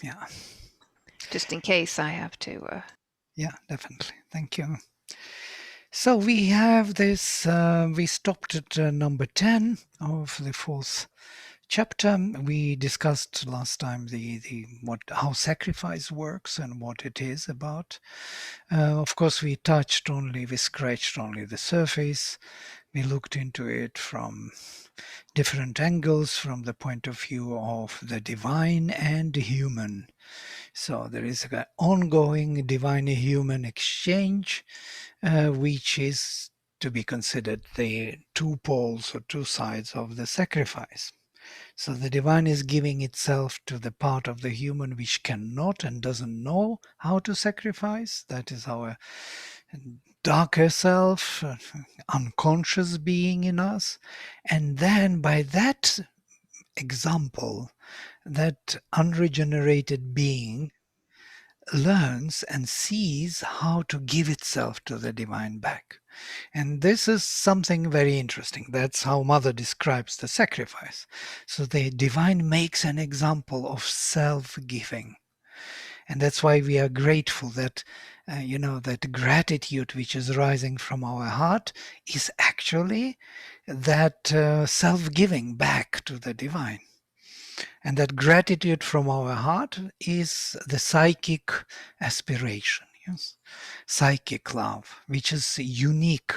Yeah. Just in case I have to. Yeah, definitely. Thank you. So we have this, we stopped at number 10 of the fourth chapter. We discussed last time how sacrifice works and what it is about. Of course, we scratched only the surface. We looked into it from different angles, from the point of view of the divine and human. So there is an ongoing divine-human exchange, which is to be considered the two poles or two sides of the sacrifice. So the divine is giving itself to the part of the human which cannot and doesn't know how to sacrifice. That is our darker self, unconscious being in us. And then by that example, that unregenerated being learns and sees how to give itself to the divine back. And this is something very interesting. That's how Mother describes the sacrifice. So the divine makes an example of self-giving. And that's why we are grateful that, that gratitude which is rising from our heart is actually that self-giving back to the divine. And that gratitude from our heart is the psychic aspiration, yes? Psychic love, which is unique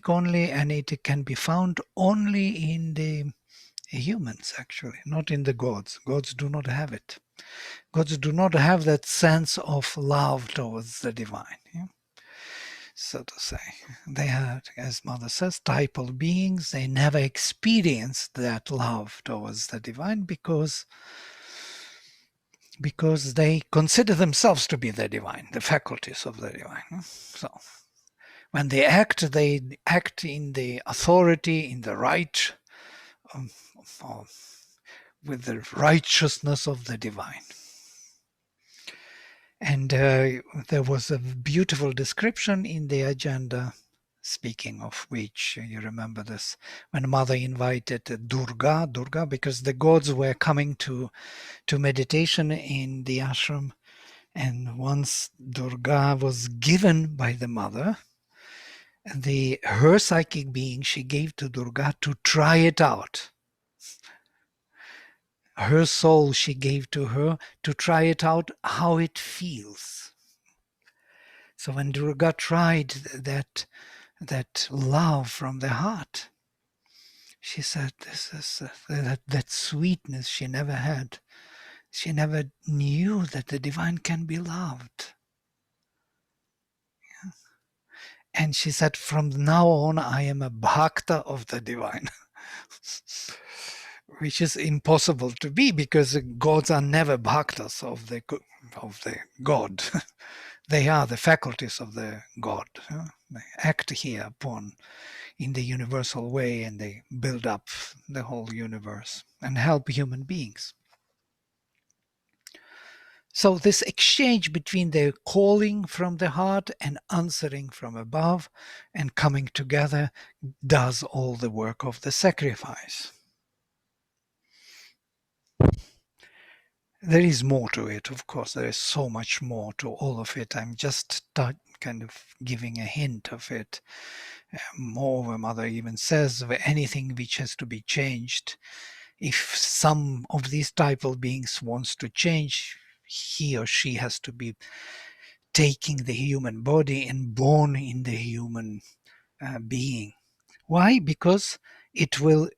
only, and it can be found only in the humans, actually, not in the gods. Gods do not have it. Gods do not have that sense of love towards the divine. Yeah? So to say, they are, as Mother says, typal beings. They never experienced that love towards the divine because they consider themselves to be the divine, the faculties of the divine. So when they act in the authority, in the right, um, with the righteousness of the divine. And there was a beautiful description in the agenda, speaking of which, you remember this, when Mother invited Durga, because the gods were coming to meditation in the ashram. And once Durga was given by the Mother, her psychic being, she gave to Durga to try it out. Her soul she gave to her to try it out, how it feels. So when Durga tried that love from the heart, she said, this is that sweetness she never had. She never knew that the divine can be loved. Yeah. And she said, from now on, I am a bhakta of the divine. Which is impossible to be, because gods are never bhaktas of the god. They are the faculties of the god. They act here upon in the universal way, and they build up the whole universe and help human beings. So this exchange between the calling from the heart and answering from above and coming together does all the work of the sacrifice. There is more to it, of course. There is so much more to all of it. I'm just kind of giving a hint of it. Moreover, Mother even says anything which has to be changed, if some of these typal beings wants to change, he or she has to be taking the human body and born in the human being. Why? Because it will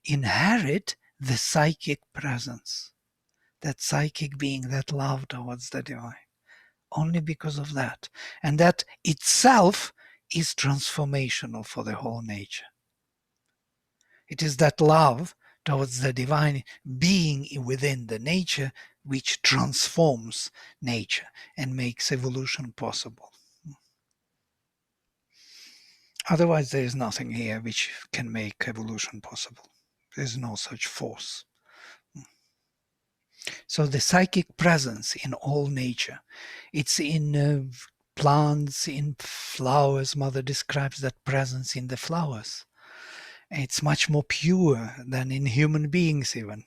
inherit the psychic presence, that psychic being, that love towards the divine. Only because of that. And that itself is transformational for the whole nature. It is that love towards the divine being within the nature which transforms nature and makes evolution possible. Otherwise, there is nothing here which can make evolution possible. There is no such force. So the psychic presence in all nature, it's in plants, in flowers. Mother describes that presence in the flowers. It's much more pure than in human beings even.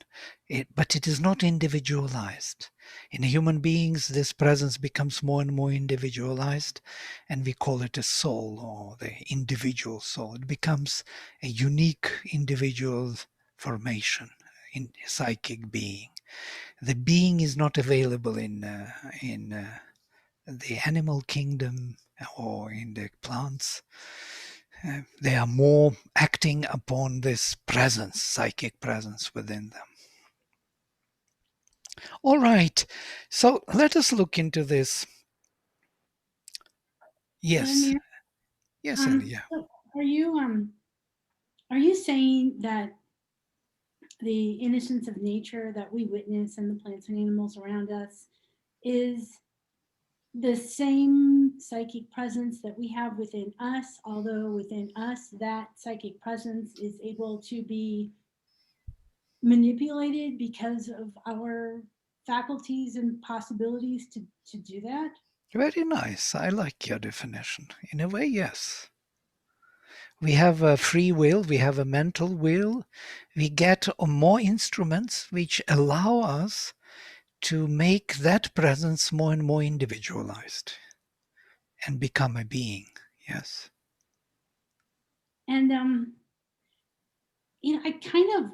But it is not individualized. In human beings, this presence becomes more and more individualized, and we call it a soul or the individual soul. It becomes a unique individual formation in psychic being. The being is not available in the animal kingdom or in the plants. They are more acting upon this presence, psychic presence within them. All right, so let us look into this. Yes, Vladimir, yes, Elia. so are you saying that the innocence of nature that we witness in the plants and animals around us is the same psychic presence that we have within us, although within us that psychic presence is able to be manipulated because of our faculties and possibilities to do that? Very nice. I like your definition. In a way, yes. We have a free will, we have a mental will, we get more instruments which allow us to make that presence more and more individualized and become a being. Yes. And I kind of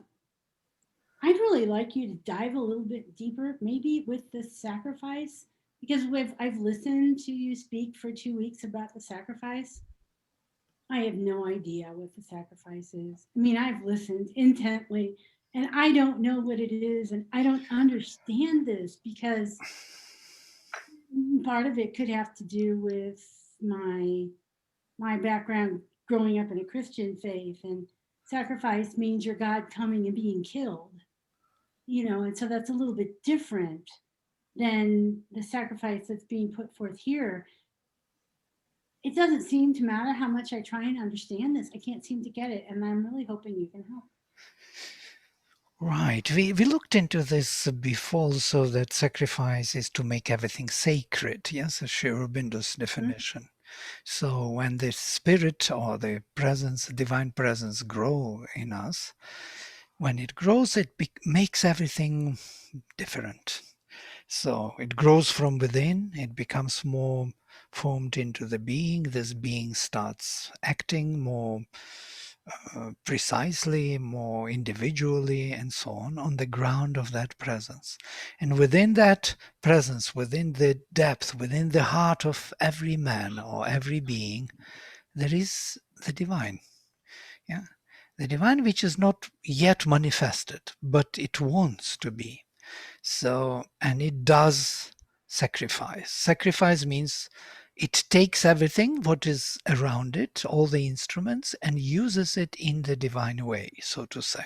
I'd really like you to dive a little bit deeper, maybe with the sacrifice, because I've listened to you speak for 2 weeks about the sacrifice. I have no idea what the sacrifice is. I mean, I've listened intently and I don't know what it is, and I don't understand this because part of it could have to do with my my background growing up in a Christian faith, and sacrifice means your God coming and being killed, and so that's a little bit different than the sacrifice that's being put forth here. It doesn't seem to matter how much I try and understand this. I can't seem to get it, and I'm really hoping you can help. Right. We looked into this before, so that sacrifice is to make everything sacred. Yes, as Sri Aurobindo's definition. So when the spirit or the presence, divine presence, grow in us, when it grows, it makes everything different. So it grows from within, it becomes more formed into the being. This being starts acting more precisely, more individually, and so on the ground of that presence. And within that presence, within the depth, within the heart of every man or every being, there is the divine. Yeah, the divine which is not yet manifested, but it wants to be. So, and it does sacrifice. Sacrifice means it takes everything what is around it, all the instruments, and uses it in the divine way, so to say.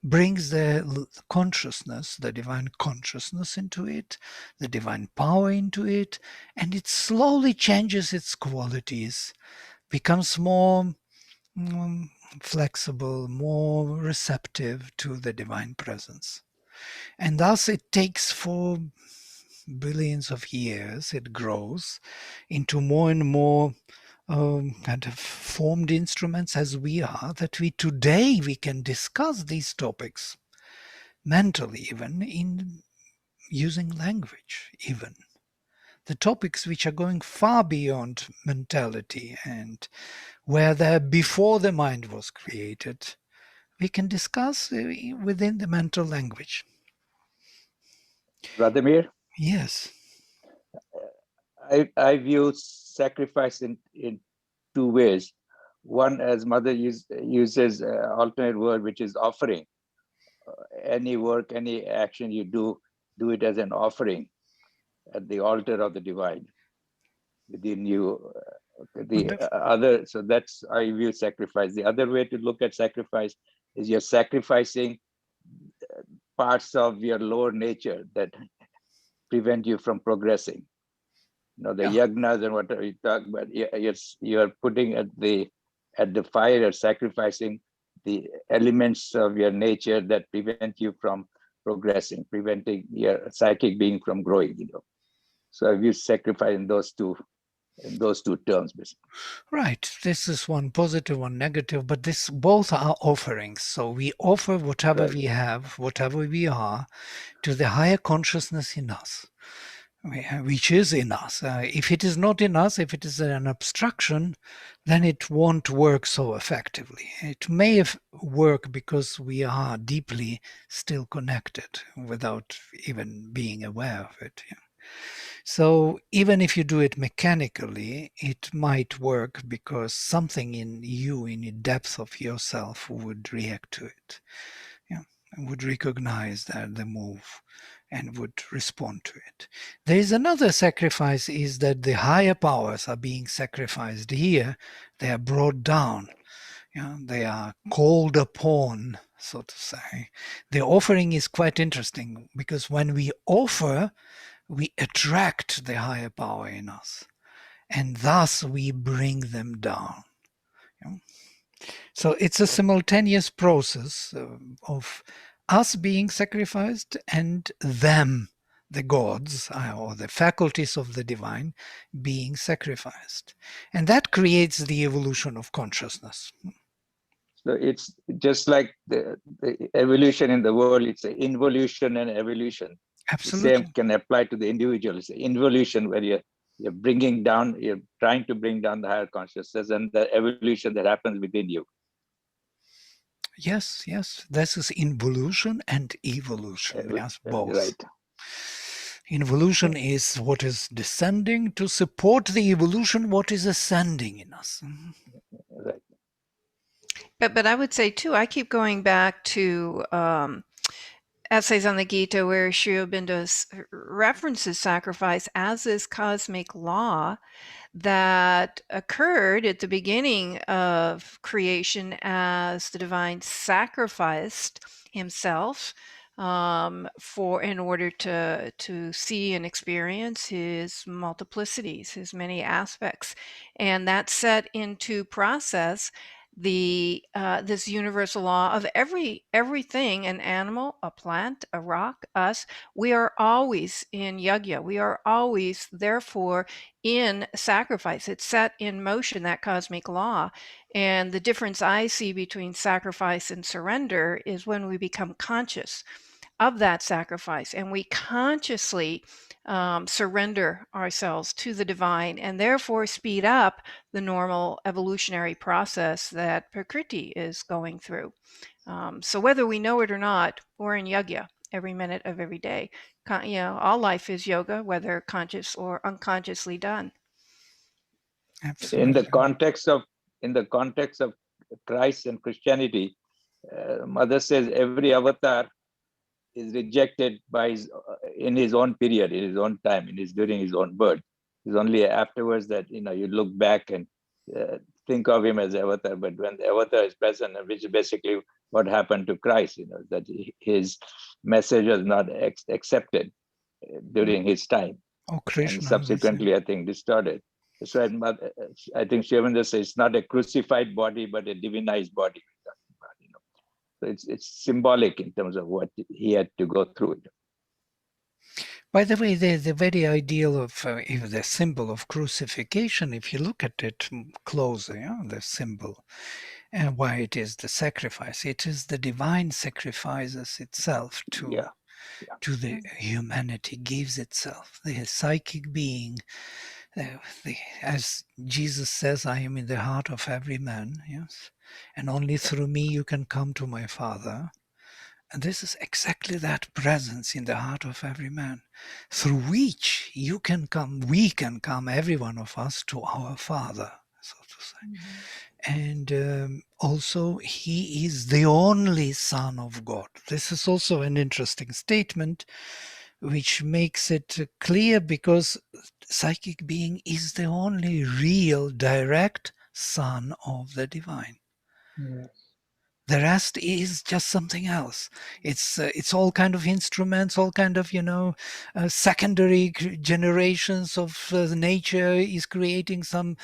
Brings the consciousness, the divine consciousness into it, the divine power into it, and it slowly changes its qualities, becomes more mm, flexible, more receptive to the divine presence. And thus it takes for billions of years, it grows into more and more kind of formed instruments as we are, that we can discuss these topics mentally, even in using language, even the topics which are going far beyond mentality and where before the mind was created, we can discuss within the mental language. Vladimir, Yes. I view sacrifice in two ways. One, as Mother uses alternate word, which is offering. Any work, any action you do it as an offering at the altar of the divine within you. So that's how I view sacrifice. The other way to look at sacrifice is you're sacrificing parts of your lower nature that prevent you from progressing. The Yeah. yagnas and whatever you talk about, you're putting at the fire or sacrificing the elements of your nature that prevent you from progressing, preventing your psychic being from growing. So I view sacrifice in those two in those two terms, basically. Right. This is one positive, one negative, but this both are offerings. So we offer whatever Right. we have, whatever we are, to the higher consciousness in us, which is in us. If it is not in us, if it is an obstruction, then it won't work so effectively. It may work because we are deeply still connected without even being aware of it. Yeah. So even if you do it mechanically, it might work because something in you, in the depth of yourself, would react to it. Yeah, and would recognize that the move and would respond to it. There is another sacrifice, is that the higher powers are being sacrificed here. They are brought down. Yeah, they are called upon, so to say. The offering is quite interesting because when we offer, we attract the higher power in us, and thus we bring them down. So it's a simultaneous process of us being sacrificed and them, the gods or the faculties of the divine, being sacrificed. And that creates the evolution of consciousness. So it's just like the evolution in the world, it's an involution and evolution. Absolutely. The same can apply to the individual. It's an involution where you're bringing down, you're trying to bring down the higher consciousness, and the evolution that happens within you. Yes, yes. This is involution and evolution. Yes, both. Right. Involution is what is descending to support the evolution, what is ascending in us. Right. But I would say too, I keep going back to essays on the Gita where Sri Aurobindo references sacrifice as this cosmic law that occurred at the beginning of creation as the divine sacrificed himself in order to see and experience his multiplicities, his many aspects, and that set into process this universal law of everything, an animal, a plant, a rock, us. We are always in yajna. We are always, therefore, in sacrifice. It's set in motion, that cosmic law. And the difference I see between sacrifice and surrender is when we become conscious of that sacrifice and we consciously surrender ourselves to the divine and therefore speed up the normal evolutionary process that Prakriti is going through. So whether we know it or not, we're in yajna every minute of every day. All life is yoga, whether conscious or unconsciously done. Absolutely. In the context of Christ and Christianity, Mother says every avatar is rejected by in his own period, in his own time, during his own birth. It's only afterwards that you look back and think of him as avatar. But when the avatar is present, which is basically what happened to Christ, that his message was not accepted during his time, and subsequently, I think, distorted. So I think Sri Aurobindo says it's not a crucified body, but a divinized body. So it's symbolic in terms of what he had to go through. By the way, the very ideal of the symbol of crucifixion, if you look at it closer, the symbol, and why it is the sacrifice, it is the divine sacrifices itself to the humanity, gives itself, the psychic being. As Jesus says, I am in the heart of every man, yes, and only through me you can come to my Father. And this is exactly that presence in the heart of every man, through which we can come, every one of us, to our Father, so to say. And also, he is the only Son of God. This is also an interesting statement, which makes it clear, because psychic being is the only real, direct Son of the divine. Yes. The rest is just something else. It's all kind of instruments, all kind of secondary generations of nature is creating some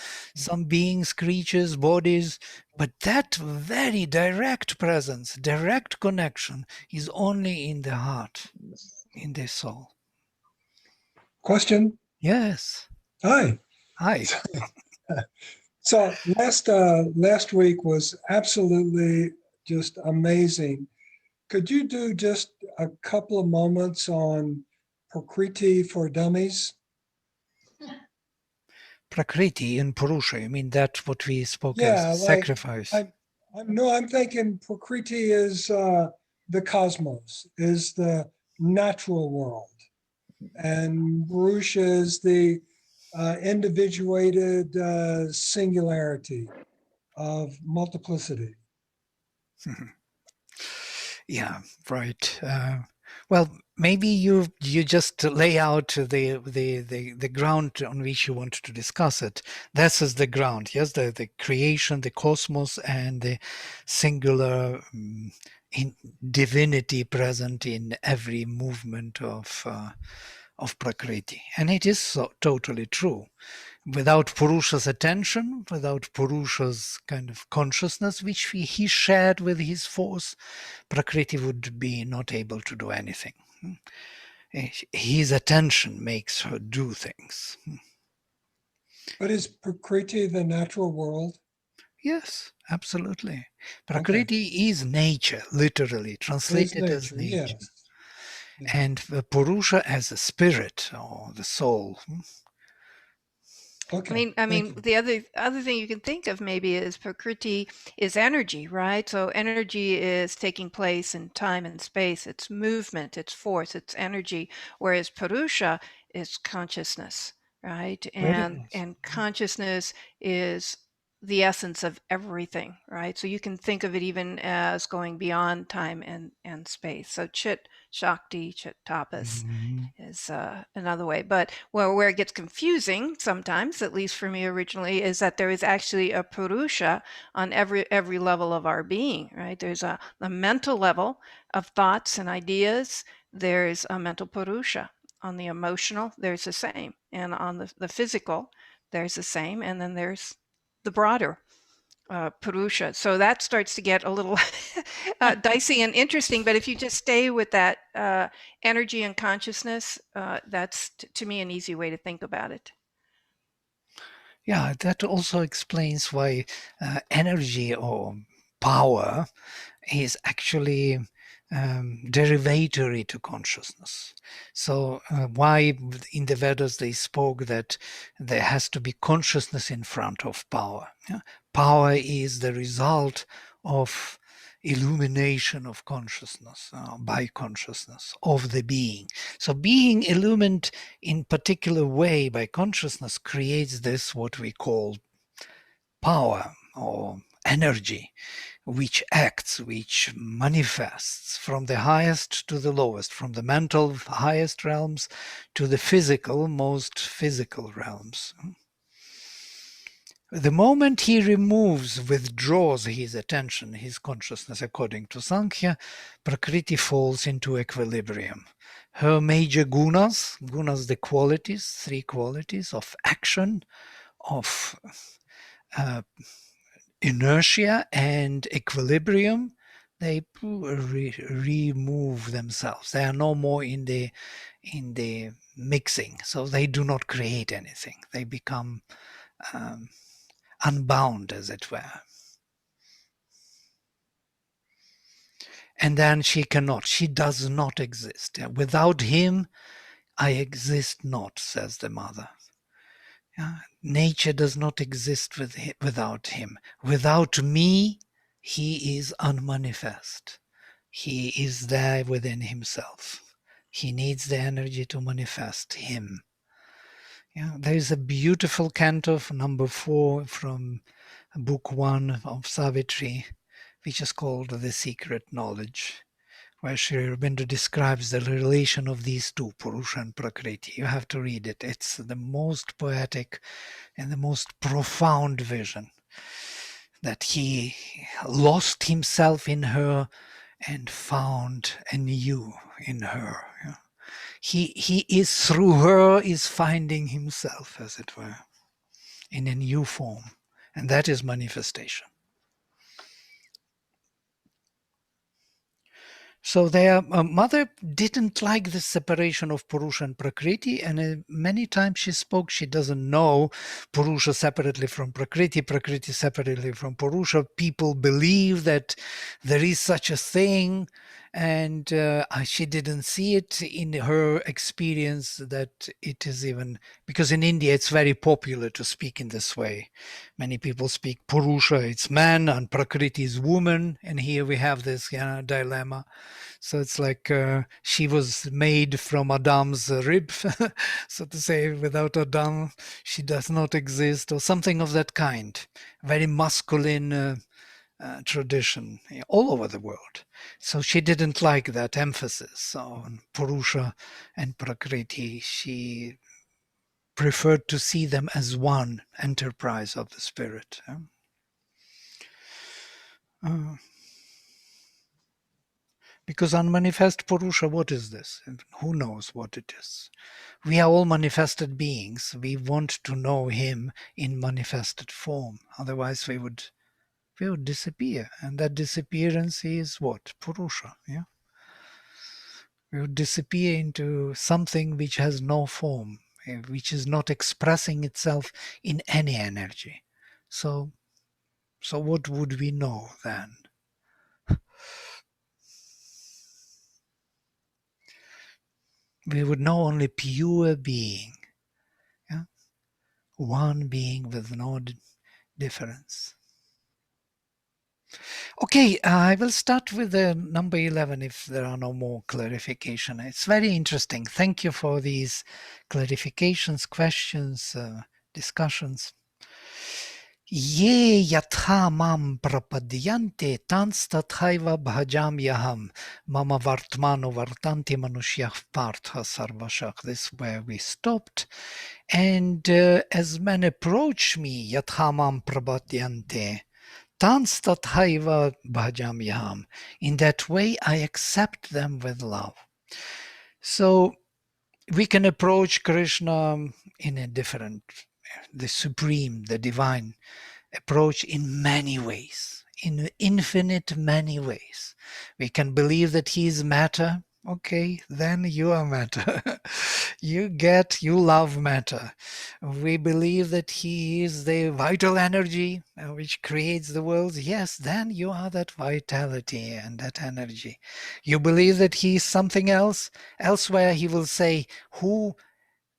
beings, creatures, bodies, but that very direct presence, direct connection is only in the heart, in the soul. Question. Yes. Hi. Hi. So last week was absolutely just amazing. Could you do just a couple of moments on Prakriti for Dummies? Prakriti and Purusha, you mean that what we spoke as Yeah, like sacrifice? I'm thinking Prakriti is the cosmos, is the natural world, and Purusha is the individuated singularity of multiplicity. Yeah, right. Well, maybe you just lay out the ground on which you want to discuss it. This is the ground, yes, the creation, the cosmos, and the singular in divinity present in every movement of Prakriti, and it is so totally true. Without Purusha's attention, without Purusha's kind of consciousness, which he shared with his force, Prakriti would be not able to do anything. His attention makes her do things. But is Prakriti the natural world? Yes, absolutely. Okay, Prakriti is nature, literally, is translated as nature, nature. yes. Yeah. And Purusha as a spirit or the soul. Okay, I thank mean, you. the other thing you can think of maybe is Prakriti is energy, right? So energy is taking place in time and space. It's movement, it's force, it's energy. Whereas Purusha is consciousness, right? And Yes. consciousness is the essence of everything, right? So you can think of it even as going beyond time and space. So Chit Shakti, Chit Tapas Mhm. is another way. But where it gets confusing sometimes, at least for me originally, is that there is actually a Purusha on every level of our being, right? There's a mental level of thoughts and ideas. There's a mental Purusha. On the emotional, there's the same. And on the physical, there's the same. And then there's the broader Purusha. So that starts to get a little dicey and interesting. But if you just stay with that energy and consciousness, that's to me an easy way to think about it. Yeah, that also explains why energy or power is actually derivatory to consciousness. So why in the Vedas they spoke that there has to be consciousness in front of power. Yeah? Power is the result of illumination of consciousness by consciousness of the being. So being illumined in particular way by consciousness creates this what we call power or energy, which acts, which manifests from the highest to the lowest, from the mental highest realms to the physical, most physical realms. The moment he withdraws his attention, his consciousness, according to Sankhya, Prakriti falls into equilibrium. Her major gunas the qualities, three qualities of action, of inertia and equilibrium, they remove themselves. They are no more in the mixing, so they do not create anything. They become unbound, as it were. And then she does not exist. Without him, I exist not, says the mother. Nature does not exist without him. Without me, he is unmanifest. He is there within himself. He needs the energy to manifest him. Yeah, there is a beautiful canto, number 4, from book 1 of Savitri, which is called The Secret Knowledge, where Sri Aurobindo describes the relation of these two, Purusha and Prakriti. You have to read it. It's the most poetic and the most profound vision, that he lost himself in her and found anew in her. He is through her is finding himself, as it were, in a new form, and that is manifestation. So their mother didn't like the separation of Purusha and Prakriti, and many times she doesn't know Purusha separately from Prakriti, Prakriti separately from Purusha. People believe that there is such a thing, and she didn't see it in her experience that it is even, because in India it's very popular to speak in this way. Many people speak Purusha, it's man, and Prakriti is woman, and here we have this dilemma. So it's like she was made from Adam's rib, so to say. Without Adam, she does not exist, or something of that kind. Very masculine tradition all over the world. So she didn't like that emphasis on Purusha and Prakriti. She preferred to see them as one enterprise of the spirit. Because unmanifest Purusha, what is this? And who knows what it is? We are all manifested beings. We want to know him in manifested form. Otherwise we would disappear. And that disappearance is what? Purusha. Yeah. We would disappear into something which has no form, which is not expressing itself in any energy. So what would we know then? We would know only pure being. Yeah? One being with no difference. Okay, I will start with number 11 if there are no more clarification. It's very interesting. Thank you for these clarifications, questions, discussions. Ye yatha mam prapadyante tanstathaiva bhajam yaham mama vartmano vartanti manushyah partha sarvashak. This is where we stopped. And as men approach me, yatha mam prapadyante, tanstathaiva bhajam yaham. In that way, I accept them with love. So we can approach Krishna in a different, the supreme, the divine approach in many ways, in infinite many ways. We can believe that he is matter. Okay, then you are matter. You love matter. We believe that he is the vital energy which creates the world. Yes, then you are that vitality and that energy. You believe that he is something else. Elsewhere he will say, who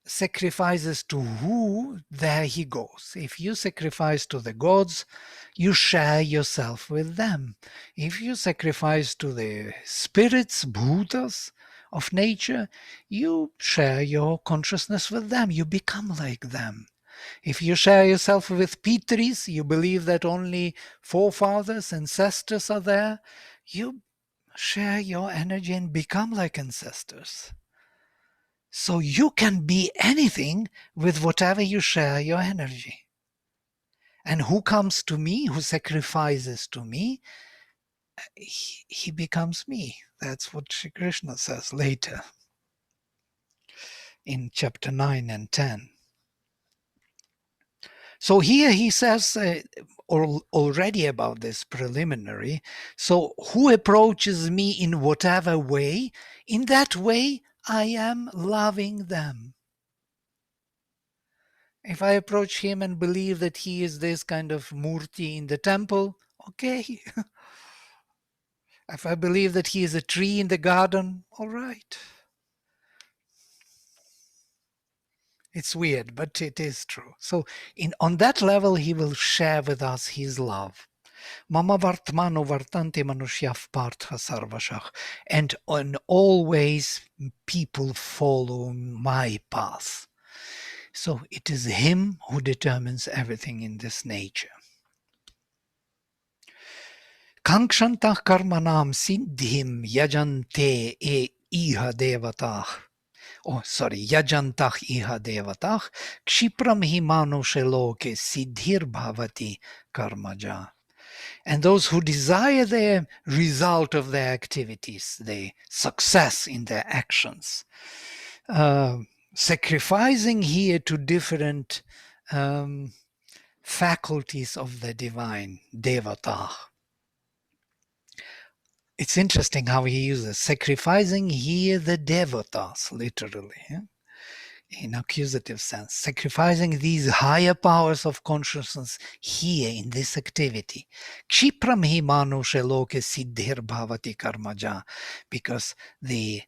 sacrifices to who, there he goes. If you sacrifice to the gods, you share yourself with them. If you sacrifice to the spirits, bhutas of nature, you share your consciousness with them. You become like them. If you share yourself with pitris, you believe that only forefathers, ancestors are there, you share your energy and become like ancestors. So you can be anything with whatever you share your energy. And who comes to me, who sacrifices to me, he becomes me. That's what Sri Krishna says later in chapter 9 and 10. So here he says already about this preliminary. So who approaches me in whatever way, in that way I am loving them. If I approach him and believe that he is this kind of murti in the temple, okay. If I believe that he is a tree in the garden, all right. It's weird, but it is true. So on that level, he will share with us his love. Mama vartmano vartante manushyav partha sarvashach. And always people follow my path. So it is him who determines everything in this nature. Kankshantah karmanam siddhim yajante iha devatah. Yajantah iha devatah kshipram hi manusheloke siddhir bhavati karmaja. And those who desire the result of their activities, the success in their actions, sacrificing here to different faculties of the divine, devatah. it's interesting how he uses sacrificing here the devatas, literally, yeah? In accusative sense, sacrificing these higher powers of consciousness here in this activity. Kshipram hi manusha loke siddhir bhavati karmaja, because the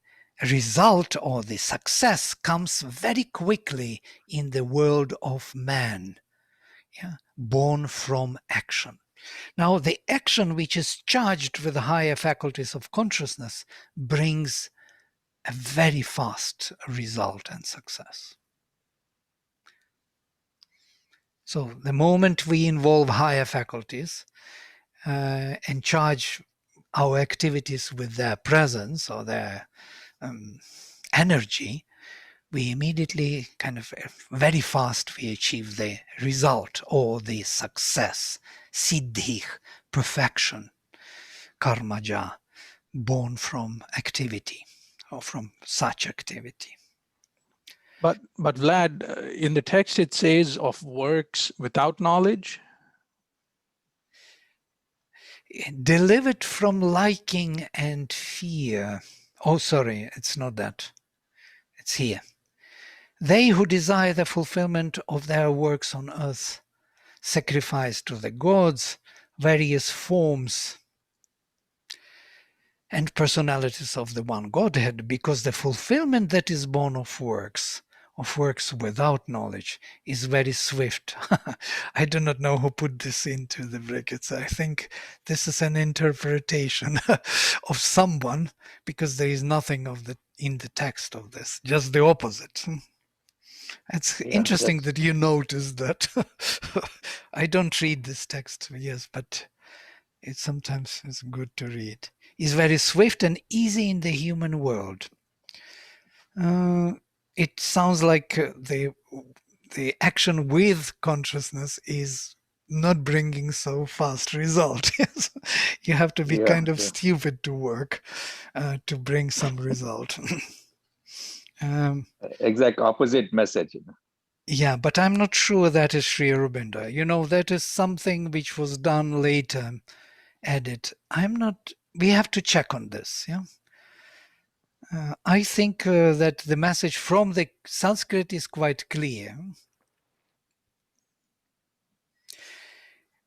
result or the success comes very quickly in the world of man, yeah? Born from action. Now, the action which is charged with the higher faculties of consciousness brings a very fast result and success. So the moment we involve higher faculties and charge our activities with their presence or their energy, we immediately kind of very fast we achieve the result or the success, siddhi, perfection, karmaja, born from activity or from such activity. But Vlad, in the text it says of works without knowledge. Delivered from liking and fear. Oh, sorry, it's not that. It's here. They who desire the fulfillment of their works on earth sacrifice to the gods various forms and personalities of the one Godhead, because the fulfillment that is born of works without knowledge, is very swift. I do not know who put this into the brackets. I think this is an interpretation of someone, because there is nothing of the in the text of this, just the opposite. It's interesting that you noticed that. I don't read this text, yes, but it sometimes is good to read. Is very swift and easy in the human world. It sounds like the action with consciousness is not bringing so fast result. You have to be kind of stupid to work to bring some result. Exact opposite message. Yeah, but I'm not sure that is Sri Aurobindo. You know, that is something which was done later, added. I'm not, we have to check on this, yeah. I think that the message from the Sanskrit is quite clear.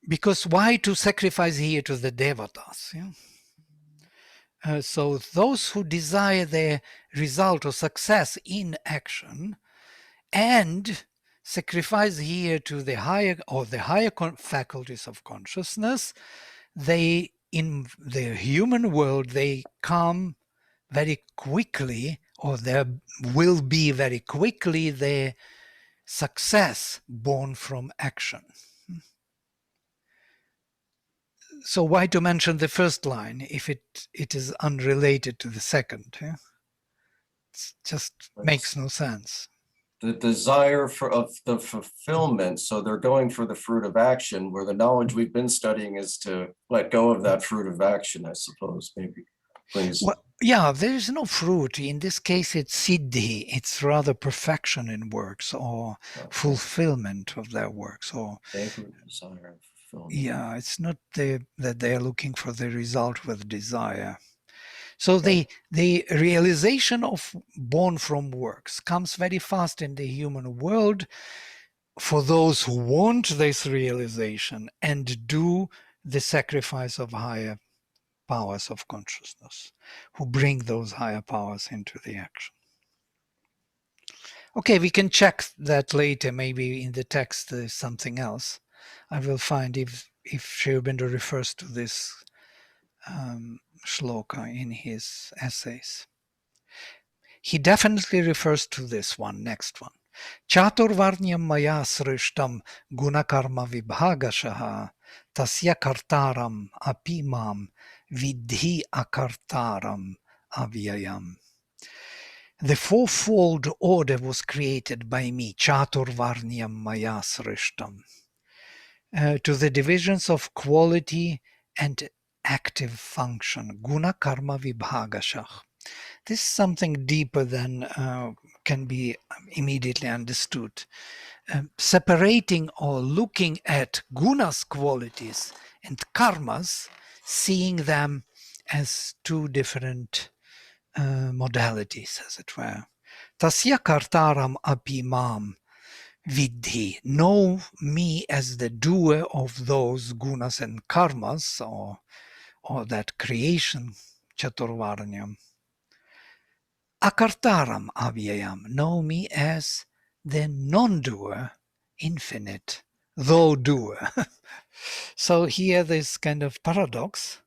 Because why to sacrifice here to the devatas? Yeah? So those who desire the result or success in action and sacrifice here to the higher faculties of consciousness, they, in the human world, they come very quickly, or there will be very quickly the success born from action. So why to mention the first line if it is unrelated to the second? Yeah? It just makes no sense. The desire of the fulfillment, so they're going for the fruit of action, where the knowledge we've been studying is to let go of that fruit of action, I suppose, maybe. Please. Well, yeah, there is no fruit. In this case, it's siddhi. It's rather perfection in works or fulfillment of their works. Or desire of fulfillment. Yeah, it's not that they are looking for the result with desire. So the realization of born from works comes very fast in the human world for those who want this realization and do the sacrifice of higher powers of consciousness, who bring those higher powers into the action. Okay, we can check that later. Maybe in the text there's something else. I will find if Sri Aurobindo refers to this shloka in his essays. He definitely refers to this one, next one. Chaturvarnyam maya srishtam gunakarma vibhagashaha tasya kartaram apimam vidhi akartaram avyayam. The fourfold order was created by me, Chaturvarnyam maya srishtam, to the divisions of quality and active function, guna karma vibhagashah. This is something deeper than can be immediately understood. Separating or looking at gunas qualities and karmas, seeing them as two different modalities, as it were. Tasya kartaram api mam vidhi. Know me as the doer of those gunas and karmas, or that creation, chaturvaranyam. Akartaram avyayam. Know me as the non-doer, infinite, though doer. So here this kind of paradox.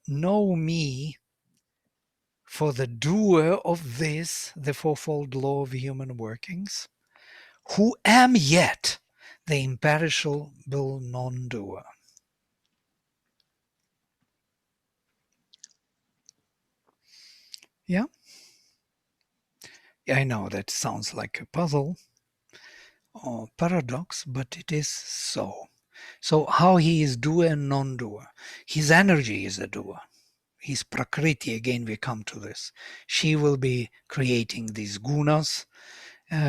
Know me for the doer of this, the fourfold law of human workings, who am yet the imperishable non-doer. Yeah? I know that sounds like a puzzle or paradox, but it is so. So how he is doer and non-doer? His energy is a doer. His prakriti, again we come to this. She will be creating these gunas,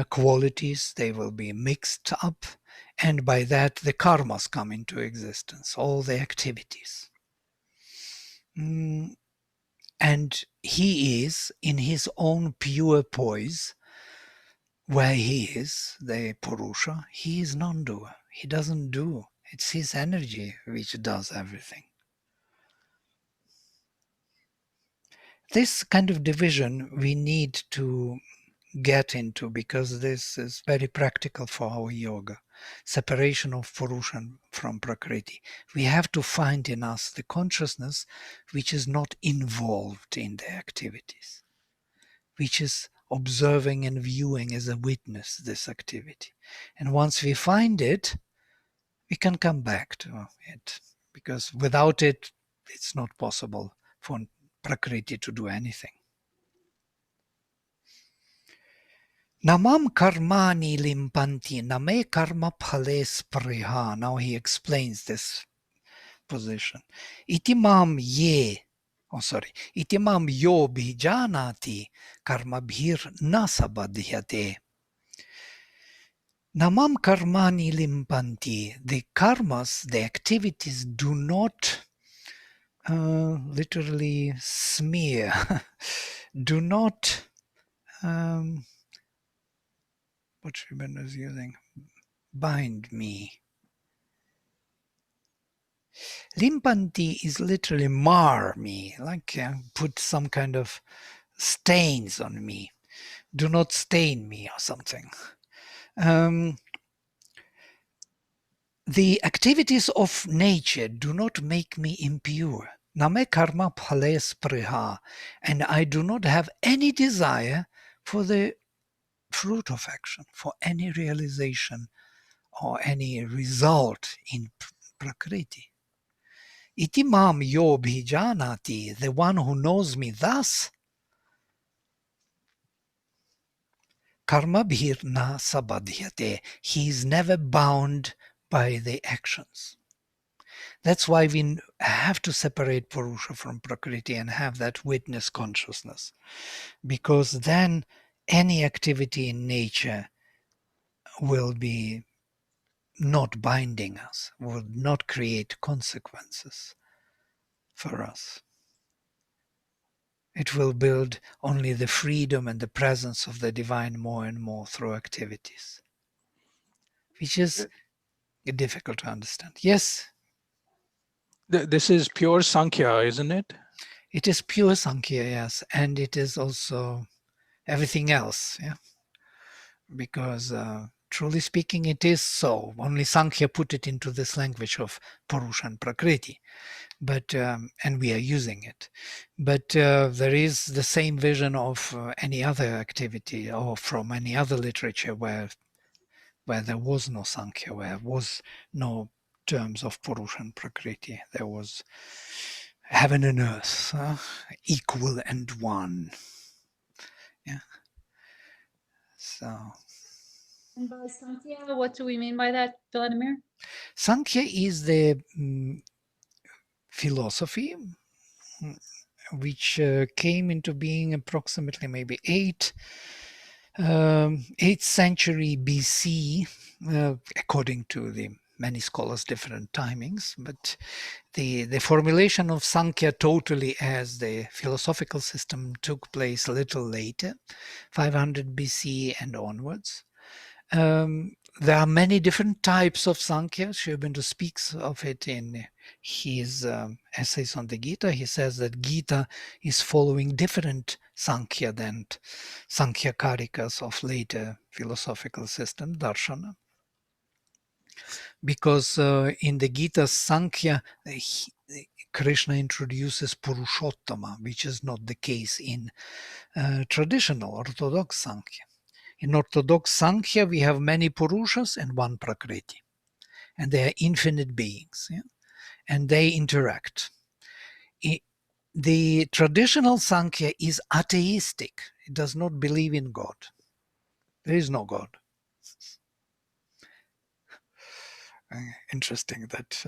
qualities, they will be mixed up, and by that the karmas come into existence, all the activities. And he is in his own pure poise, where he is, the Purusha, he is non-doer. He doesn't do. It's his energy which does everything. This kind of division we need to get into, because this is very practical for our yoga. Separation of Purusha from Prakriti. We have to find in us the consciousness which is not involved in the activities, which is observing and viewing as a witness this activity. And once we find it, we can come back to it, because without it, it's not possible for Prakriti to do anything. Namam karmani limpanti, name karma phale spriha. Now he explains this position. Itimam ye, itimam yo bhijanati karma bhir nasabadhyate. Namam karmani limpanti. The karmas, the activities do not literally smear, do not, what Sribanda is using, bind me. Limpanti is literally mar me, like put some kind of stains on me. Do not stain me or something. The activities of nature do not make me impure. Name karma phale spriha, and I do not have any desire for the fruit of action, for any realization or any result in Prakriti. Itimam yo bhijanati, the one who knows me thus, karma bhir na sabadhyate, he is never bound by the actions. That's why we have to separate Purusha from Prakriti and have that witness consciousness, because then any activity in nature will be not binding us, will not create consequences for us. It will build only the freedom and the presence of the divine more and more through activities, which is difficult to understand. Yes? This is pure Sankhya, isn't it? It is pure Sankhya, yes, and it is also everything else, yeah. Because truly speaking, it is so. Only Sankhya put it into this language of Purusha and Prakriti, but and we are using it. But there is the same vision of any other activity or from any other literature where there was no Sankhya, where there was no terms of Purusha and Prakriti. There was heaven and earth, equal and one. Yeah. So. And by Sankhya, what do we mean by that, Vladimir? Sankhya is the philosophy which came into being approximately maybe 8th century BC, according to the many scholars different timings, but the formulation of Sankhya totally as the philosophical system took place a little later, 500 BC and onwards. There are many different types of Sankhya. Sri Aurobindo speaks of it in his essays on the Gita. He says that Gita is following different Sankhya than Sankhya Karikas of later philosophical system, Darshana. Because in the Gita Sankhya, Krishna introduces Purushottama, which is not the case in traditional Orthodox Sankhya. In Orthodox Sankhya, we have many Purushas and one Prakriti, and they are infinite beings, yeah? And they interact. The traditional Sankhya is atheistic. It does not believe in God. There is no God. Interesting that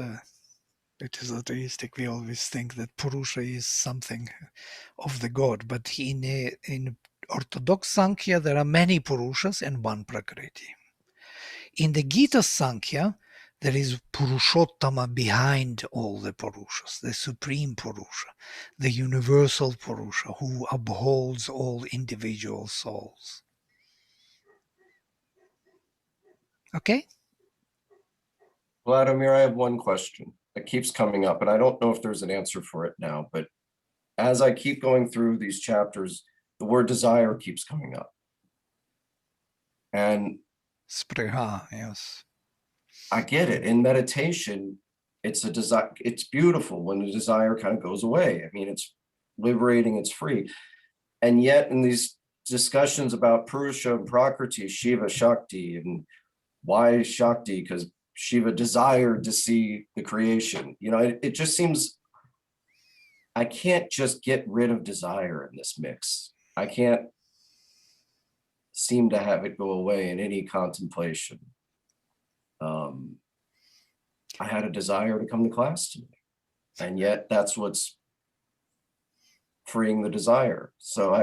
it is atheistic. We always think that Purusha is something of the God, but in Orthodox Sankhya, there are many Purushas and one Prakriti. In the Gita Sankhya, there is Purushottama behind all the Purushas, the supreme Purusha, the universal Purusha who upholds all individual souls. Okay? Vladimir, I have one question that keeps coming up, and I don't know if there's an answer for it now, but as I keep going through these chapters, the word desire keeps coming up. And Spriha, yes. I get it. In meditation, it's a desire, it's beautiful when the desire kind of goes away. I mean, it's liberating, it's free. And yet in these discussions about Purusha and Prakriti, Shiva, Shakti, and why Shakti? Because Shiva desired to see the creation. You know, it just seems, I can't just get rid of desire in this mix. I can't seem to have it go away in any contemplation. I had a desire to come to class today, and yet that's what's freeing the desire. So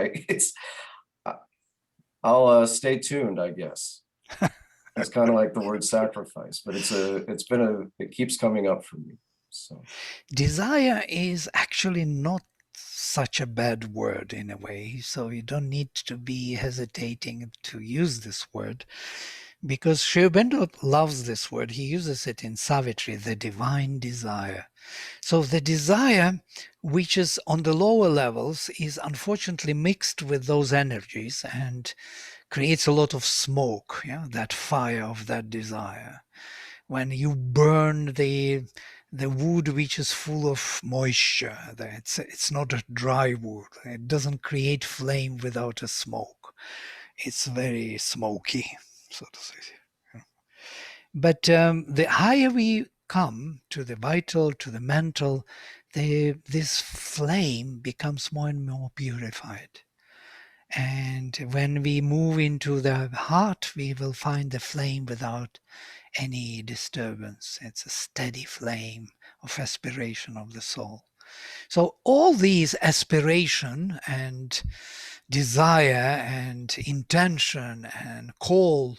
I'll stay tuned, I guess. It's kind of like the word sacrifice, but it keeps coming up for me. So desire is actually not such a bad word in a way, so you don't need to be hesitating to use this word, because Sri Aurobindo loves this word. He uses it in Savitri, the divine desire. So the desire, which is on the lower levels, is unfortunately mixed with those energies and creates a lot of smoke, yeah, that fire of that desire. When you burn the wood which is full of moisture, it's not a dry wood. It doesn't create flame without a smoke. It's very smoky, so to say. But the higher we come to the vital, to the mental, this flame becomes more and more purified. And when we move into the heart, we will find the flame without any disturbance. It's a steady flame of aspiration of the soul. So all these aspiration and desire and intention and call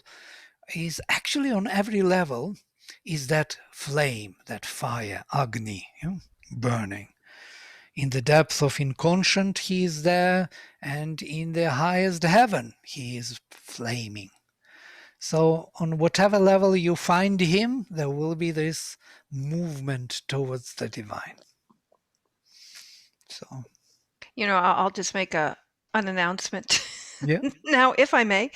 is actually on every level is that flame, that fire, Agni, you know, burning. In the depth of inconscient, he is there, and in the highest heaven, he is flaming. So on whatever level you find him, there will be this movement towards the divine. So, You know, I'll just make an announcement. yeah. Now, if I may,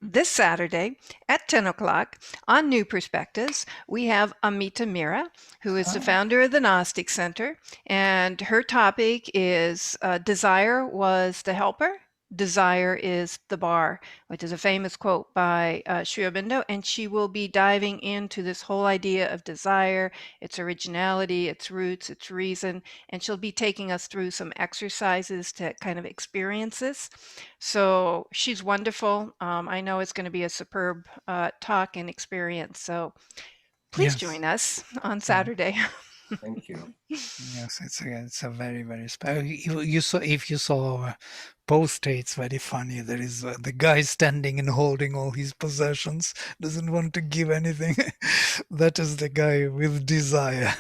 this Saturday at 10 o'clock on New Perspectives, we have Amita Mira, who is the founder of the Gnostic Center, and her topic is Desire was the helper, desire is the bar, which is a famous quote by Sri Aurobindo, and she will be diving into this whole idea of desire, its originality, its roots, its reason, and she'll be taking us through some exercises to kind of experience this. So she's wonderful. I know it's going to be a superb talk and experience. So please Yes. join us on Saturday. Thank you. Yes, it's a very, very special. You saw, if you saw our poster, it's very funny. There is the guy standing and holding all his possessions, doesn't want to give anything. That is the guy with desire.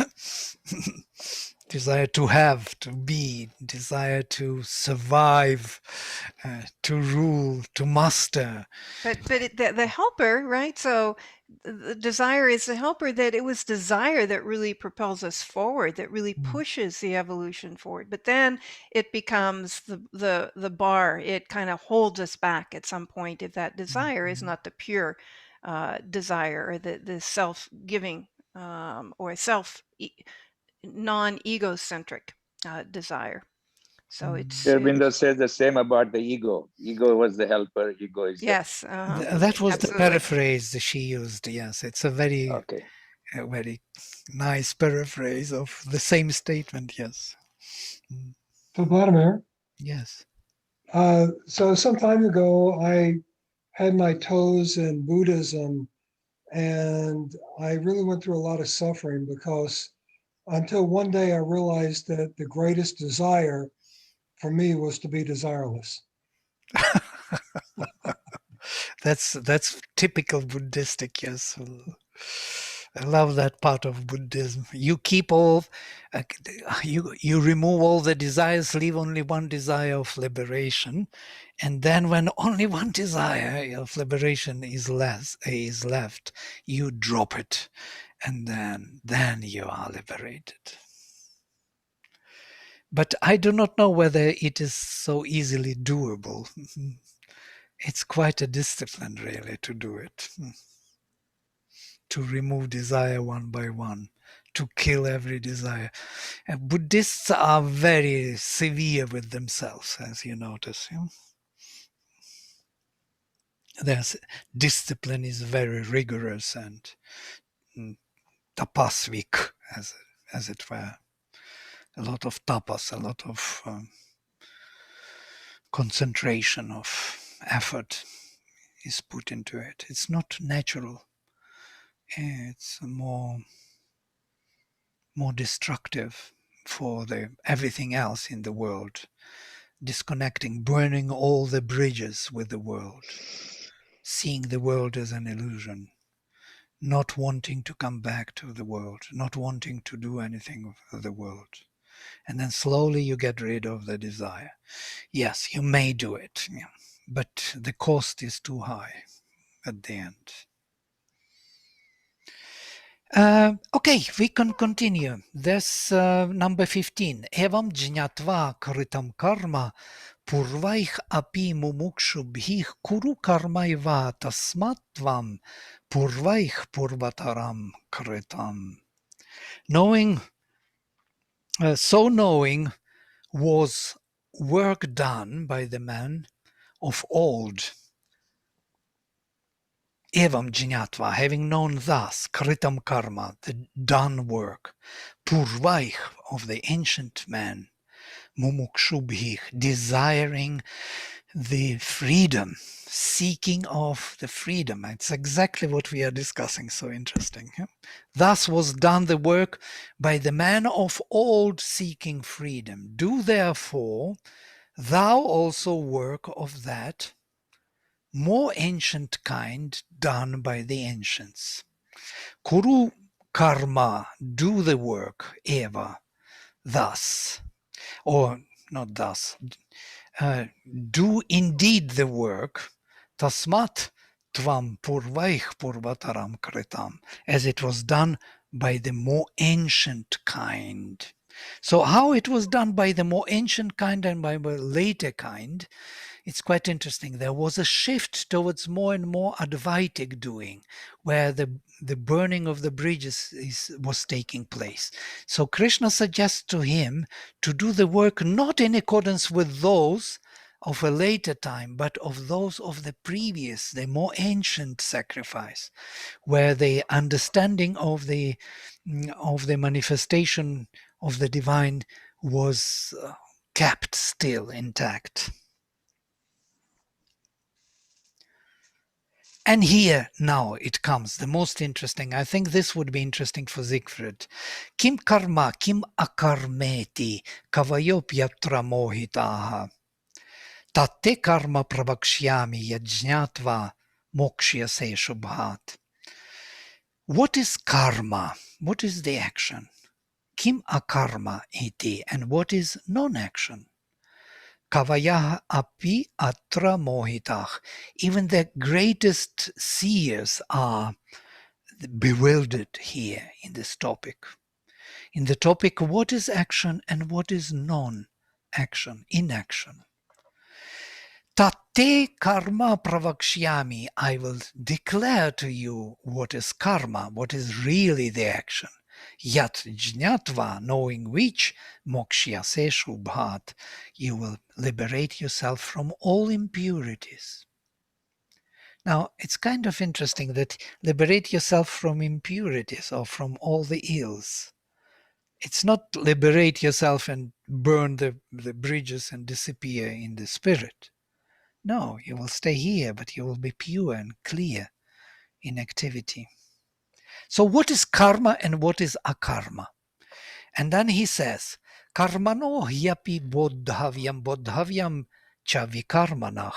Desire to have, to be, desire to survive, to rule, to master. But the helper, right? So the desire is the helper, that it was desire that really propels us forward, that really pushes the evolution forward. But then it becomes the bar. It kind of holds us back at some point if that desire is not the pure desire, or the self-giving or non-egocentric desire. So it's Sherbindo says the same about the ego. Ego was the helper. Ego is the yes, That was the absolutely. paraphrase she used. Yes, it's a very nice paraphrase of the same statement. Yes. So Vladimir, Yes. so some time ago, I had my toes in Buddhism, and I really went through a lot of suffering because until one day I realized that the greatest desire for me was to be desireless. That's typical Buddhistic. Yes. I love that part of Buddhism. You keep all, you remove all the desires, leave only one desire of liberation, and then when only one desire of liberation is left, you drop it, and then you are liberated. But I do not know whether it is so easily doable. It's quite a discipline, really, to do it. To remove desire one by one, to kill every desire. And Buddhists are very severe with themselves, as you notice. Their discipline is very rigorous and tapasvik, as it were. A lot of tapas, a lot of concentration of effort is put into it. It's not natural. It's more destructive for everything else in the world, disconnecting, burning all the bridges with the world, seeing the world as an illusion, not wanting to come back to the world, not wanting to do anything for the world. And then slowly you get rid of the desire. Yes, you may do it, but the cost is too high at the end. Okay, we can continue. This number 15. Evam jnatva kritam karma purvaich api mumukshubhih kuru karmaiva tasmatvam purvaich purvataram kritam. Knowing, knowing was work done by the man of old. Evam jnatva, having known thus, kritam karma, the done work, purvaich, of the ancient man, mumukshubhih, desiring the freedom, seeking of the freedom. It's exactly what we are discussing, so interesting. Thus was done the work by the man of old seeking freedom. Do therefore thou also work of that more ancient kind done by the ancients. Kuru karma, do the work, eva, thus, or not thus, do indeed the work, tasmat tvam purvaich purvataram kritam, as it was done by the more ancient kind. So how it was done by the more ancient kind and by the later kind, it's quite interesting. There was a shift towards more and more Advaitic doing, where the burning of the bridges was taking place. So Krishna suggests to him to do the work not in accordance with those of a later time, but of those of the previous, the more ancient sacrifice, where the understanding of the manifestation of the divine was kept still intact. And here now it comes, the most interesting. I think this would be interesting for Siegfried. Kim karma, kim akarmeti, kavayopyatra mohitaha. Tatte karma pravakshyami yajnatva mokshyase shubhat. What is karma? What is the action? Kim akarma iti, and what is non-action? Kavayah api atra mohitach. Even the greatest seers are bewildered here in this topic. In the topic, what is action and what is non-action, inaction? Tate karma pravakshyami. I will declare to you what is karma, what is really the action. Yat jnatva, knowing which, mokshyase shubhat, you will liberate yourself from all impurities. Now, it's kind of interesting that liberate yourself from impurities or from all the ills. It's not liberate yourself and burn the bridges and disappear in the spirit. No, you will stay here, but you will be pure and clear in activity. So what is karma and what is akarma? And then he says, karmano hyapi bodhavyam cha vikarmanach,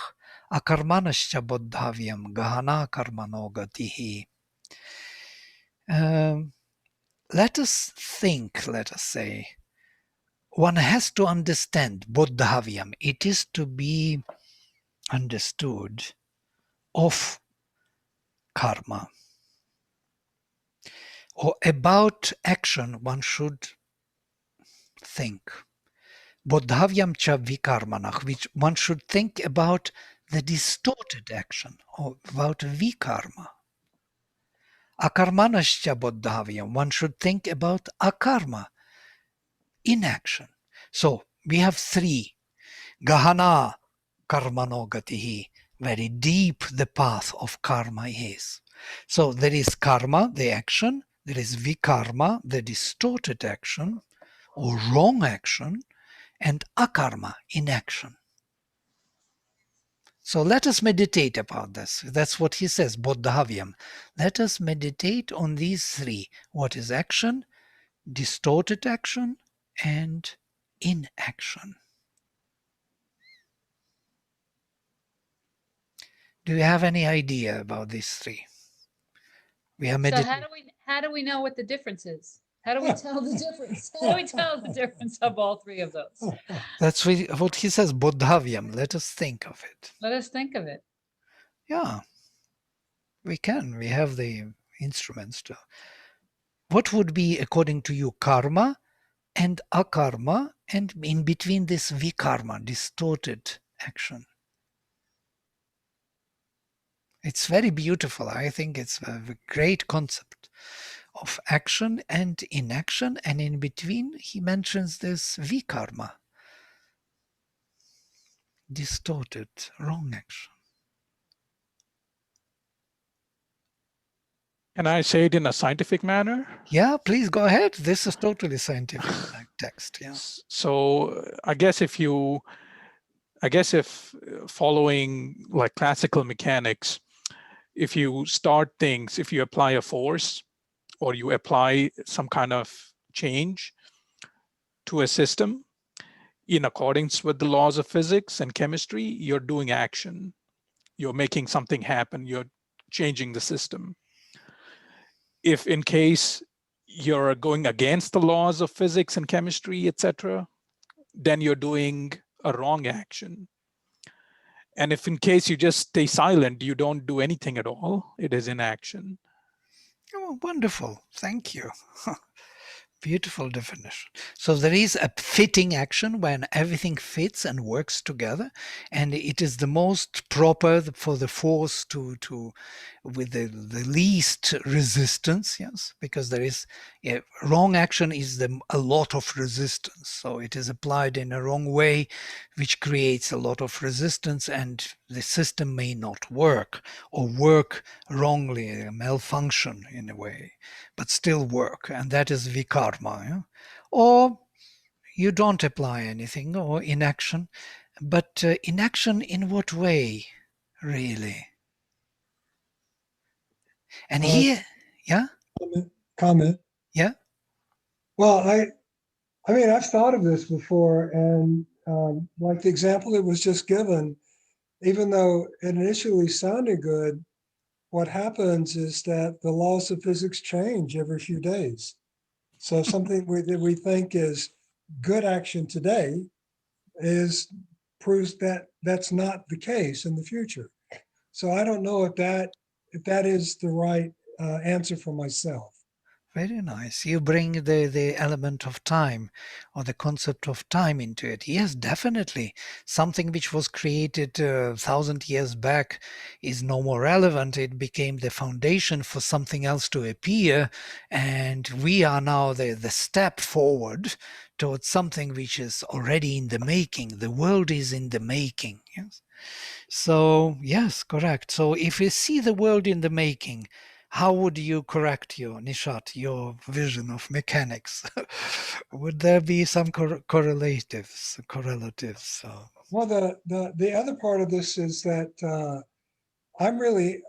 akarmanascha bodhavyam gahana karmano gatihi. Let us think, let us say, one has to understand bodhavyam. It is to be understood of karma. Or about action one should think. Bodhavyam cha vikarmanach, which one should think about the distorted action, or about vikarma. Akarmanascha bodhavyam, one should think about akarma, inaction. So we have three. Gahana karmano gatihi, very deep the path of karma is. So there is karma, the action, there is vikarma, the distorted action or wrong action, and akarma, inaction. So let us meditate about this. That's what he says, bodhavyam. Let us meditate on these three. What is action, distorted action, and inaction. Do you have any idea about these three? We are So meditating. how do we know what the difference is? How do we tell the difference? How do we tell the difference of all three of those? That's what he says, bodhavyam. Let us think of it. Let us think of it. Yeah, we can. We have the instruments to. What would be, according to you, karma and akarma, and in between this vikarma, distorted action? It's very beautiful. I think it's a great concept of action and inaction, and in between he mentions this vikarma, distorted, wrong action. Can I say it in a scientific manner? Yeah, please go ahead. This is totally scientific text. Yeah. So I guess if following like classical mechanics, if you start things, if you apply a force or you apply some kind of change to a system in accordance with the laws of physics and chemistry, you're doing action. You're making something happen. You're changing the system. If in case you're going against the laws of physics and chemistry, etc., then you're doing a wrong action. And if in case you just stay silent, you don't do anything at all, it is inaction. Oh, wonderful. Thank you. Beautiful definition. So there is a fitting action when everything fits and works together, and it is the most proper for the force to with the least resistance, yes, because there is wrong action is a lot of resistance. So it is applied in a wrong way, which creates a lot of resistance, and the system may not work or work wrongly, malfunction in a way, but still work, and that is vikarma. Yeah? Or you don't apply anything, or inaction, but inaction in what way, really? And Uh, here, yeah, comment. yeah, Well, I mean, I've thought of this before, and like the example that was just given, even though it initially sounded good, what happens is that the laws of physics change every few days. So something that we think is good action today is proves that that's not the case in the future. So I don't know if that is the right answer for myself. very nice. You bring the element of time or the concept of time into it. Yes, definitely. Something which was created 1,000 years back is no more relevant. It became the foundation for something else to appear. And we are now the step forward towards something which is already in the making. The world is in the making. Yes. So, yes, correct. So if you see the world in the making, how would you correct your, Nishat, your vision of mechanics? Would there be some correlatives? Well, the other part of this is that I'm really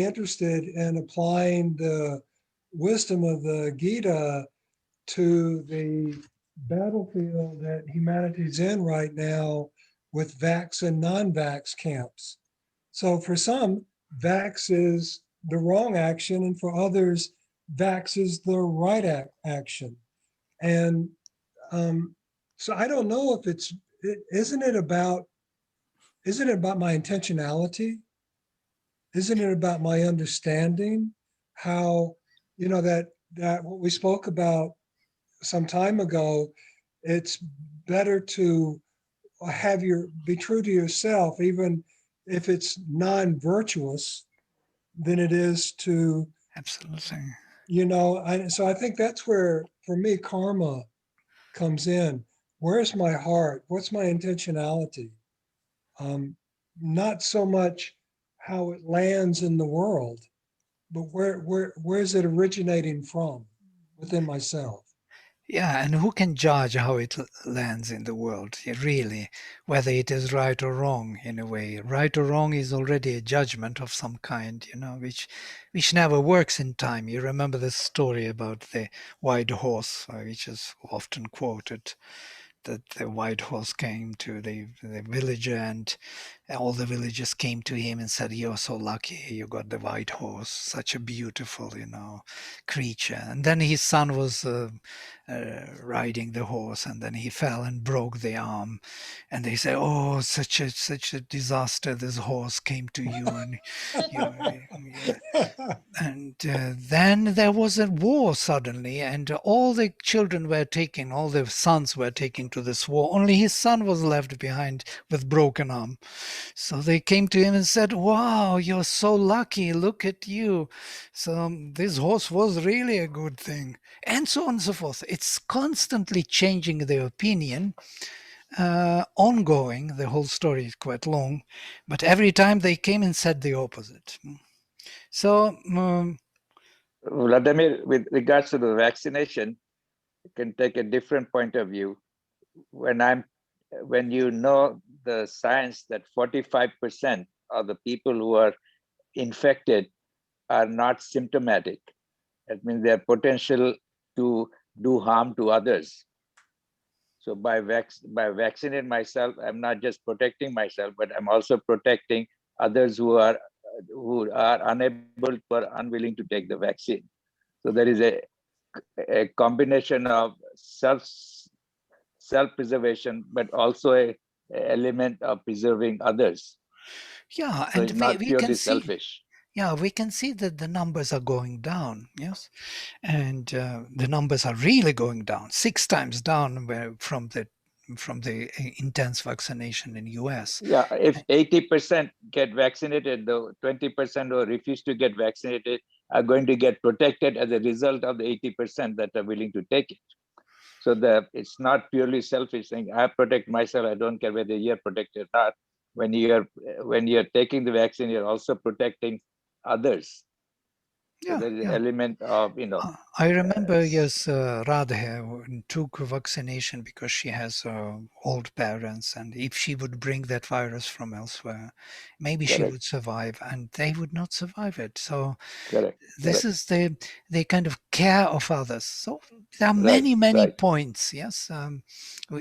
interested in applying the wisdom of the Gita to the battlefield that humanity's in right now with vax and non-vax camps. So for some, vax is the wrong action, and for others, vax is the right action. And um, so I don't know if isn't it about my intentionality? Isn't it about my understanding how, that what we spoke about some time ago, it's better to be true to yourself, even if it's non-virtuous, than it is to, Absolutely. so I think that's where, for me, karma comes in. Where's my heart? What's my intentionality? Um, Not so much how it lands in the world, but where's it originating from within myself? Yeah, and who can judge how it lands in the world, really, whether it is right or wrong in a way? Right or wrong is already a judgment of some kind, which never works in time. You remember the story about the white horse, which is often quoted, that the white horse came to the villager, and all the villagers came to him and said, "You're so lucky, you got the white horse, such a beautiful, creature." And then his son was riding the horse, and then he fell and broke the arm. And they say, "Oh, such a disaster! This horse came to you, and you." And then there was a war suddenly, and all the children were taken, all the sons were taken to this war. Only his son was left behind with broken arm. So they came to him and said, "Wow, you're so lucky. Look at you. So this horse was really a good thing." And so on and so forth. It's constantly changing their opinion, ongoing. The whole story is quite long, but every time they came and said the opposite. So Vladimir, with regards to the vaccination, you can take a different point of view. When you know the science that 45% of the people who are infected are not symptomatic, that means their potential to do harm to others. So by vaccinating myself, I'm not just protecting myself, but I'm also protecting others who are unable or unwilling to take the vaccine. So there is a combination of self-preservation, but also a element of preserving others. yeah, So and it's we, not we can purely see, selfish. yeah, we can see that the numbers are going down. Yes, and the numbers are really going down, 6 times down from the intense vaccination in US. Yeah, if 80% get vaccinated, though 20% who refuse to get vaccinated are going to get protected as a result of the 80% that are willing to take it. So it's not purely selfish thing. I protect myself. I don't care whether you're protected or not. When you're taking the vaccine, you're also protecting others. So Yeah, there is an yeah. element of, I remember, yes, Radha took vaccination because she has old parents, and if she would bring that virus from elsewhere, maybe she correct, would survive, and they would not survive it. So correct, this correct. is the kind of care of others. So there are Right, many right. points, yes,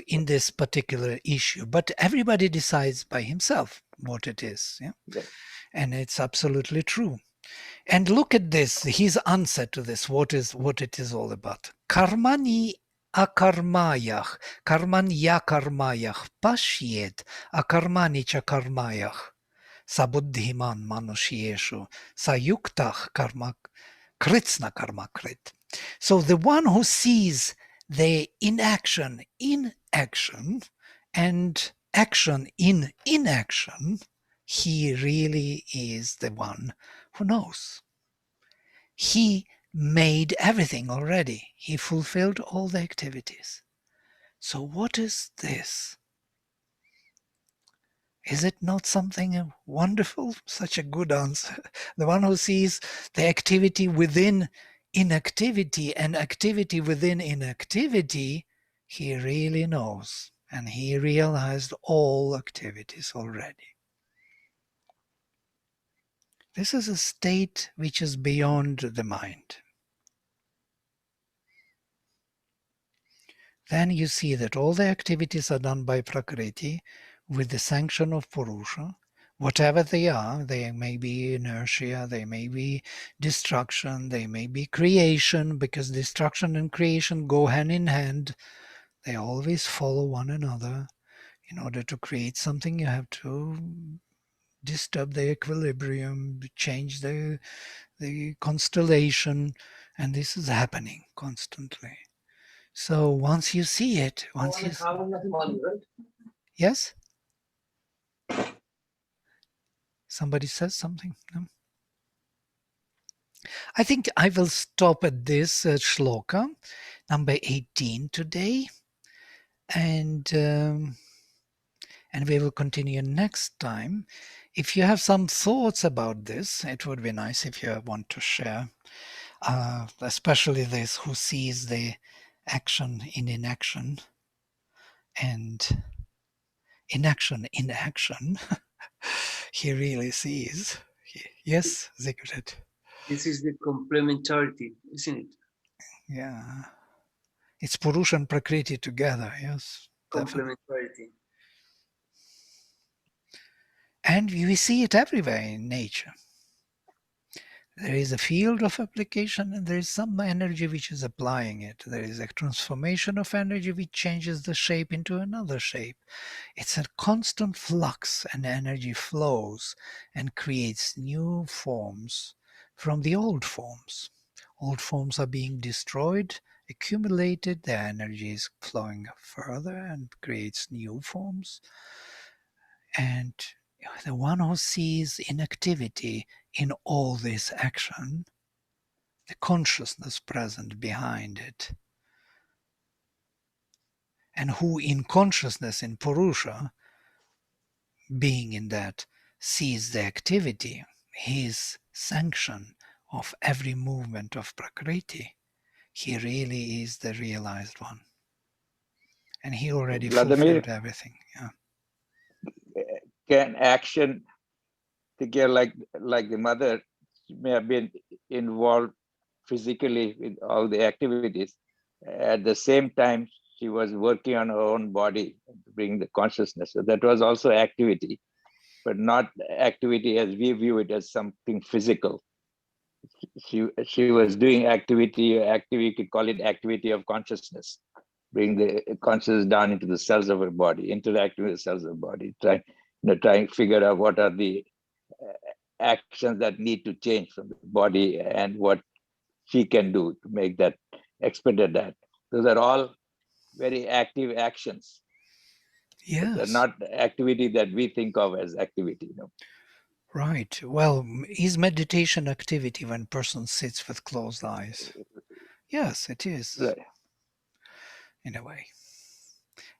in this particular issue, but everybody decides by himself what it is, yeah, Yes. and it's absolutely true. And look at this, his answer to this, what it is all about. Karmani akarmayach, karmanya karmayach, pashyet akarmani cha karmayach, sabuddhiman manushyeshu, sayuktach karma, kritsna karma krit. So the one who sees the inaction in action and action in inaction, he really is the one who knows. He made everything already. He fulfilled all the activities. So what is this? Is it not something wonderful? Such a good answer. The one who sees the activity within inactivity and activity within inactivity, he really knows. And he realized all activities already. This is a state which is beyond the mind. Then you see that all the activities are done by Prakriti with the sanction of Purusha. Whatever they are, they may be inertia, they may be destruction, they may be creation, because destruction and creation go hand in hand. They always follow one another. In order to create something, you have to disturb the equilibrium, change the constellation, and this is happening constantly. So once you see it, yes? Somebody says something? No? I think I will stop at this shloka, number 18 today, and we will continue next time. If you have some thoughts about this, it would be nice if you want to share, especially this who sees the action in inaction and inaction in action. He really sees. Yes, Sigrid. This is the complementarity, isn't it? Yeah. It's Purusha and Prakriti together, yes. Definitely. Complementarity. And we see it everywhere in nature. There is a field of application and there is some energy which is applying it. There is a transformation of energy which changes the shape into another shape. It's a constant flux, and energy flows and creates new forms from the old forms. Old forms are being destroyed, accumulated, their energy is flowing further and creates new forms. And the one who sees inactivity in all this action, the consciousness present behind it, and who in consciousness, in Purusha, being in that, sees the activity, his sanction of every movement of Prakriti, he really is the realized one. And he already Vladimir, fulfilled everything. Yeah. can action together like the mother may have been involved physically with all the activities. At the same time, she was working on her own body to bring the consciousness. So that was also activity, but not activity as we view it as something physical. She was doing activity, you could call it activity of consciousness, bring the consciousness down into the cells of her body, interacting with the cells of the body, trying to figure out what are the actions that need to change from the body and what she can do to make that, expedite that. Those are all very active actions. Yes. They're not activity that we think of as activity. Right. Well, is meditation activity when person sits with closed eyes? Yes, it is. Right. In a way.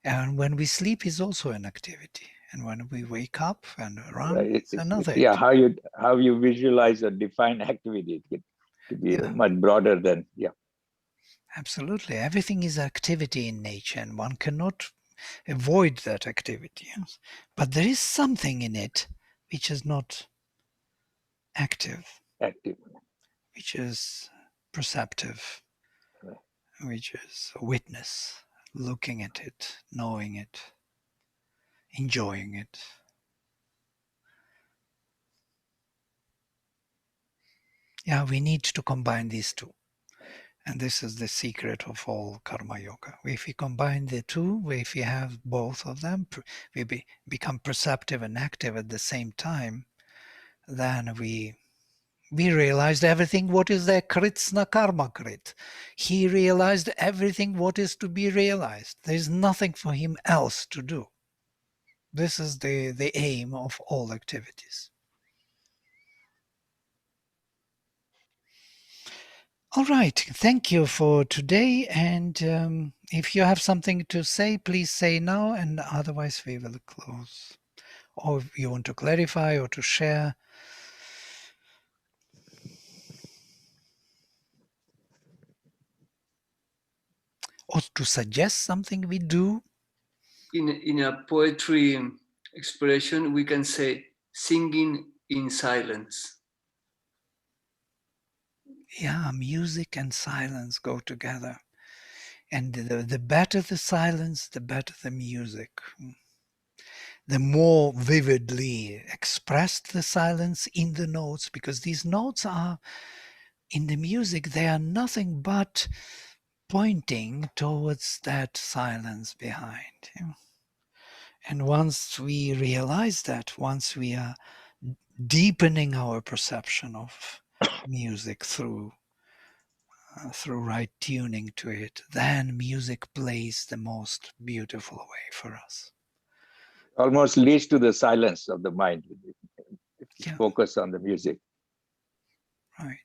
And when we sleep is also an activity. And when we wake up and run, Right. it's another Yeah, activity. how you visualize or define activity. to be much broader than, Absolutely. Everything is activity in nature, and one cannot avoid that activity. Yes? But there is something in it which is not active, active. which is perceptive, Right. which is a witness, looking at it, knowing it, enjoying it. Yeah, we need to combine these two. And this is the secret of all karma yoga. If we combine the two, if we have both of them, we become perceptive and active at the same time, then we realized everything what is there, kritsna karma krit. He realized everything what is to be realized. There is nothing for him else to do. This is the aim of all activities. All right, thank you for today. And if you have something to say, please say now, and otherwise we will close. Or if you want to clarify or to share. Or to suggest something we do. In a poetry expression, we can say singing in silence. Yeah, music and silence go together. And the better the silence, the better the music. The more vividly expressed the silence in the notes, because these notes are, in the music, they are nothing but pointing towards that silence behind. And once we realize that, once we are deepening our perception of music through right tuning to it, then music plays the most beautiful way for us. Almost leads to the silence of the mind if you Yeah. focus on the music. Right.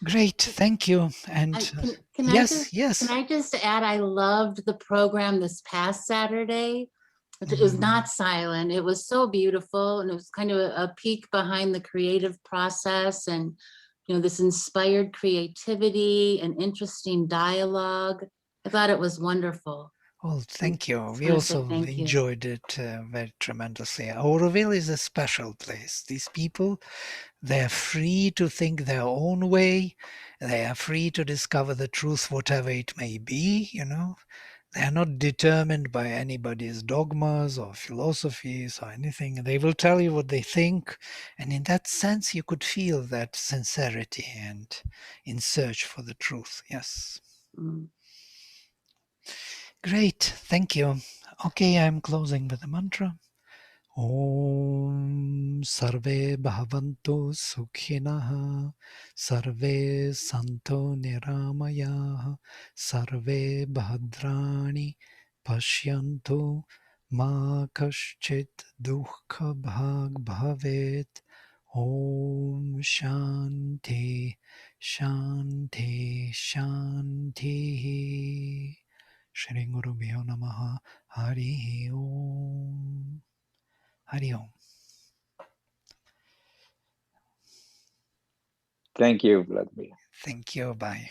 Great, thank you. And can yes. Can I just add, I loved the program this past Saturday. It was not silent. It was so beautiful, and it was kind of a peek behind the creative process, and this inspired creativity and interesting dialogue. I thought it was wonderful. Well, thank you. We also enjoyed it very tremendously. Auroville is a special place. These people, they're free to think their own way. They are free to discover the truth, whatever it may be, They are not determined by anybody's dogmas or philosophies or anything. They will tell you what they think. And in that sense, you could feel that sincerity and in search for the truth. Yes. Mm. Great, thank you. Okay, I'm closing with a mantra. Om Sarve Bhavantu Sukhinah Sarve Santo Niramayah Sarve Bhadrani Pashyantu Ma Kaschit Dukkha Bhag Bhavet. Om Shanti Shanti Shanti. Shri Guru Bhyo Namaha. Hari Om. Hari Om. Thank you, Vladimir. Thank you. Bye.